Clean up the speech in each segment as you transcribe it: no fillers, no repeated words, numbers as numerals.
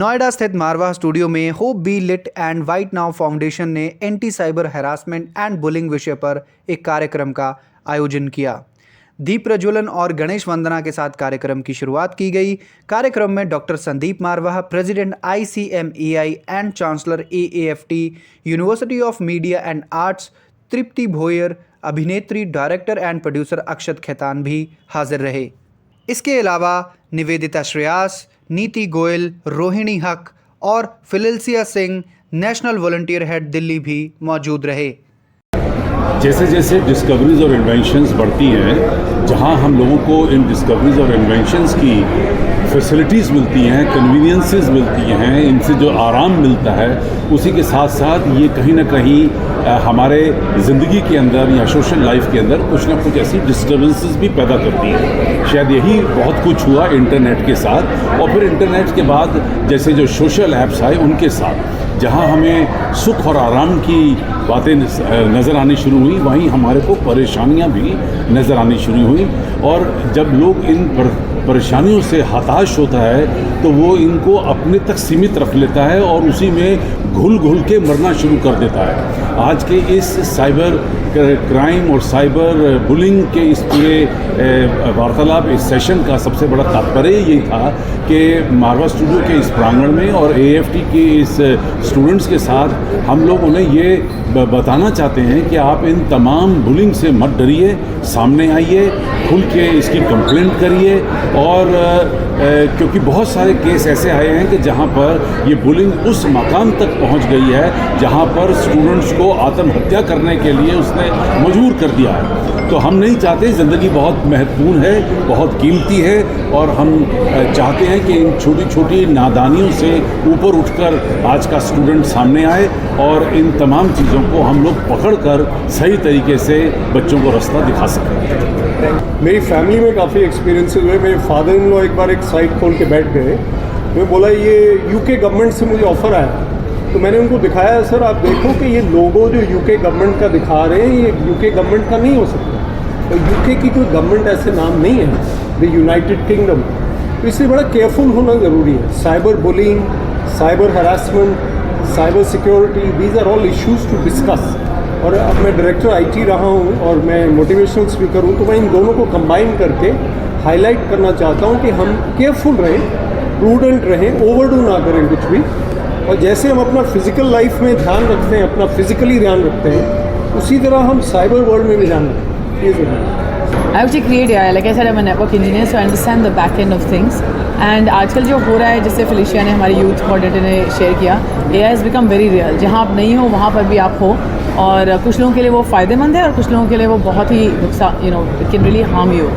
नोएडा स्थित मारवाह स्टूडियो में hope be lit and white now foundation ने anti cyber harassment and bullying विषय पर एक कार्यक्रम का आयोजन किया। दीप प्रज्वलन और गणेश वंदना के साथ कार्यक्रम की शुरुआत की गई। कार्यक्रम में doctor Sandeep Marwah, president ICMEI and chancellor AAFT, university of media and arts Tripti Bhoyar, अभिनेत्री, director and producer Akshat Khetan भी हाजिर रहे। इसके अलावा निवेदिता श्रेयास, नीति गोयल, रोहिणी हक और फिलिल्सिया Singh, national volunteer head Delhi भी मौजूद रहे। जैसे जैसे डिस्कवरीज और इन्वेंशंस बढ़ती हैं, जहां हम लोगों को इन डिस्कवरीज और इन्वेंशंस की फैसिलिटीज़ मिलती हैं, कन्वीनियंसेस मिलती हैं, इनसे जो आराम मिलता है, उसी के साथ साथ ये कहीं ना कहीं हमारे ज़िंदगी के अंदर या सोशल लाइफ के अंदर कुछ ना कुछ ऐसी डिस्टर्बेंसेस भी पैदा करती हैं। शायद यही बहुत कुछ हुआ इंटरनेट के साथ, और फिर इंटरनेट के बाद जैसे जो सोशल ऐप्स आए उनके साथ, जहां हमें सुख और आराम की बातें नज़र आनी शुरू हुई, वहीं हमारे को परेशानियां भी नज़र आनी शुरू हुई। और जब लोग इन परेशानियों से हताश होता है तो वो इनको अपने तक सीमित रख लेता है और उसी में घुल घुल के मरना शुरू कर देता है। आज के इस साइबर क्राइम और साइबर बुलिंग के इस पूरे वार्तालाप, इस सेशन का सबसे बड़ा तात्पर्य यही था कि मारवाह स्टूडियो के इस प्रांगण में और AAFT के इस स्टूडेंट्स के साथ हम लोग उन्हें ये बताना चाहते हैं कि आप इन तमाम बुलिंग से मत डरिए, सामने आइए, खुल के इसकी कंप्लेंट करिए। और क्योंकि बहुत सारे केस ऐसे आए हैं कि जहां पर ये बुलिंग उस मकाम तक पहुंच गई है जहां पर स्टूडेंट्स को आत्महत्या करने के लिए उसने मजबूर कर दिया है। तो हम नहीं चाहते, ज़िंदगी बहुत महत्वपूर्ण है, बहुत कीमती है, और हम चाहते हैं कि इन छोटी छोटी नादानियों से ऊपर उठकर आज का स्टूडेंट सामने आए और इन तमाम चीज़ों को हम लोग पकड़कर सही तरीके से बच्चों को रास्ता दिखा सकें। मेरी फैमिली में काफ़ी एक्सपीरियंसेस हुए। मेरे फादर इन लॉ एक बार एक साइट खोल के बैठ गए। मैं बोला ये UK गवर्नमेंट से मुझे ऑफ़र आया, तो मैंने उनको दिखाया, सर आप देखो कि ये लोगो जो UK गवर्नमेंट का दिखा रहे हैं ये UK गवर्नमेंट का नहीं हो सकता, और UK की कोई गवर्नमेंट ऐसे नाम नहीं है, द यूनाइटेड किंगडम। तो इसलिए बड़ा केयरफुल होना ज़रूरी है। Cyber bullying, cyber harassment, cyber security, these are all issues to discuss. और अब मैं डायरेक्टर IT रहा हूँ और मैं मोटिवेशनल स्पीकर हूँ, तो मैं इन दोनों को कंबाइन करके हाईलाइट करना चाहता हूँ कि हम केयरफुल रहें, प्रूडेंट रहें, ओवरडू ना करें कुछ भी। और जैसे हम अपना फिज़िकल लाइफ में ध्यान रखते हैं, अपना फिज़िकली ध्यान रखते हैं, उसी तरह हम साइबर वर्ल्ड में भी ध्यान रखें। ये ज़रूरी है। I actually create AI. Like I said, I'm a network engineer, so I understand the back end of things. And आजकल जो हो रहा है, जैसे फिलिशिया ने, हमारे यूथ कोऑर्डिनेटर ने शेयर किया, AI has become very real. जहाँ आप नहीं हो वहाँ पर भी आप हो, और कुछ लोगों के लिए वो फ़ायदेमंद है और कुछ लोगों के लिए वो बहुत ही नुकसान, it can really harm you.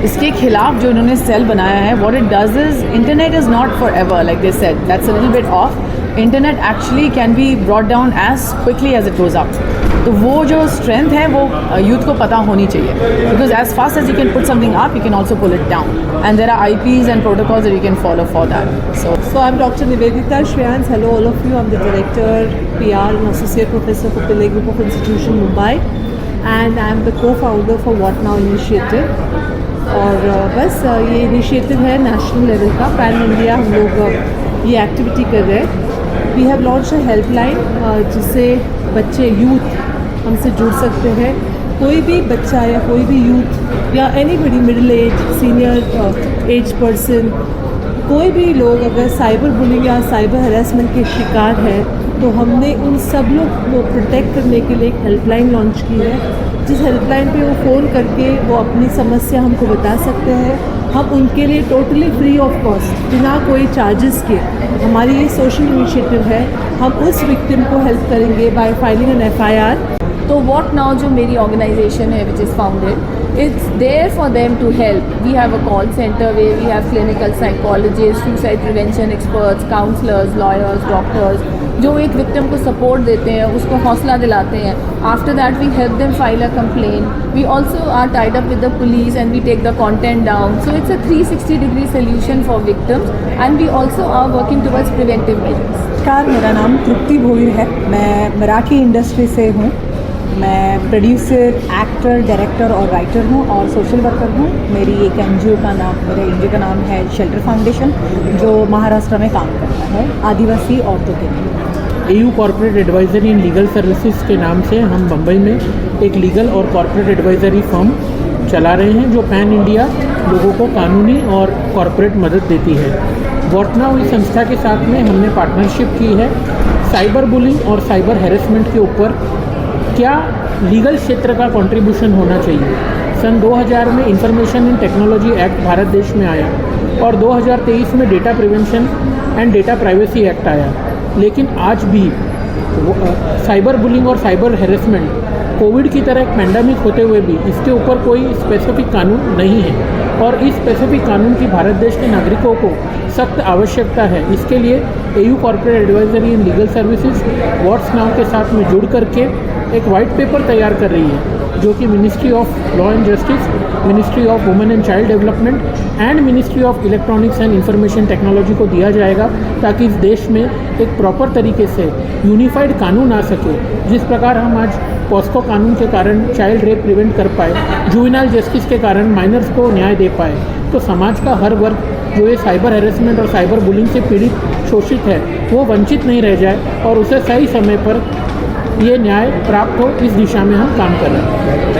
इसके खिलाफ जो इन्होंने सेल बनाया है, what it does is, internet is not forever, like they said. That's a little bit off. Internet actually can be brought down as quickly as it goes up. तो वो जो strength है वो यूथ को पता होनी चाहिए, because as fast as you can put something up, you can also pull it down, and there are IPs and protocols that you can follow for that. So I'm Dr. Nivedita Shreyans. Hello all of you. I'm the Director, PR and Associate Professor for Pillai Group of Institution, Mumbai, and I'm the co-founder for What Now Initiative. और बस ये initiative है national level का, pan India हम लोग ये activity कर रहे हैं। We have launch a helpline जिससे बच्चे, यूथ हमसे जुड़ सकते हैं। कोई भी बच्चा या कोई भी यूथ या anybody, middle age, senior age person, कोई भी लोग अगर साइबर बुलिंग या साइबर हरासमेंट के शिकार है, तो हमने उन सब लोग को प्रोटेक्ट करने के लिए एक हेल्पलाइन लॉन्च की है, जिस हेल्पलाइन पे वो फ़ोन करके वो अपनी समस्या हमको बता सकते हैं। हम उनके लिए टोटली फ्री ऑफ कॉस्ट, बिना कोई चार्जेस के, हमारी ये सोशल इनिशिएटिव है, हम उस विक्टिम को हेल्प करेंगे बाय फाइलिंग एन FIR। तो व्हाट नाउ जो मेरी ऑर्गेनाइजेशन है which is founded, it's there for them to help. We have a call center where we have clinical psychologists, suicide prevention experts, counselors, lawyers, doctors, जो एक victim को support देते हैं, उसको हौसला दिलाते हैं. After that we help them file a complaint. We also are tied up with the police and we take the content down. So it's a 360-degree solution for victims, and we also are working towards preventive measures. नमस्कार, मेरा नाम तृप्ति भोयर है। मैं Marathi industry से हूँ मैं producer, actor, director और writer हूँ और सोशल वर्कर हूँ। मेरी एक एनजीओ का नाम है शेल्टर फाउंडेशन, जो महाराष्ट्र में काम करता है आदिवासी औरतों के लिए। EU corporate advisory in legal services के नाम से हम मुंबई में एक लीगल और कॉर्पोरेट एडवाइजरी फर्म चला रहे हैं जो पैन इंडिया लोगों को कानूनी और कॉर्पोरेट मदद देती है। व्हाट नाउ इस संस्था के साथ में हमने पार्टनरशिप की है साइबर बुलिंग और साइबर हैरेसमेंट के ऊपर क्या लीगल क्षेत्र का कंट्रीब्यूशन होना चाहिए। सन 2000 में information and technology act Bharat देश में आया और 2023 में data prevention and data privacy act आया, लेकिन आज भी साइबर बुलिंग और साइबर हैरेसमेंट कोविड की तरह एक पैंडेमिक होते हुए भी इसके ऊपर कोई स्पेसिफिक कानून नहीं है और इस स्पेसिफिक कानून की भारत देश के नागरिकों को सख्त आवश्यकता है। इसके लिए EU corporate advisory in legal services what's now के साथ में जुड़ करके एक वाइट पेपर तैयार कर रही है जो कि ministry of law and justice, ministry of women and child development and ministry of electronics and information technology को दिया जाएगा ताकि इस देश में एक प्रॉपर तरीके से यूनिफाइड कानून आ सके। जिस प्रकार हम आज पॉस्को कानून के कारण चाइल्ड रेप प्रिवेंट कर पाए, जुवेनाइल जस्टिस के कारण माइनर्स को न्याय दे पाए, तो समाज का हर वर्ग जो ये साइबर हैरेसमेंट और साइबर बुलिंग से पीड़ित शोषित है वो वंचित नहीं रह जाए और उसे सही समय पर ये न्याय प्राप्त हो, इस दिशा में हम काम कर रहे हैं।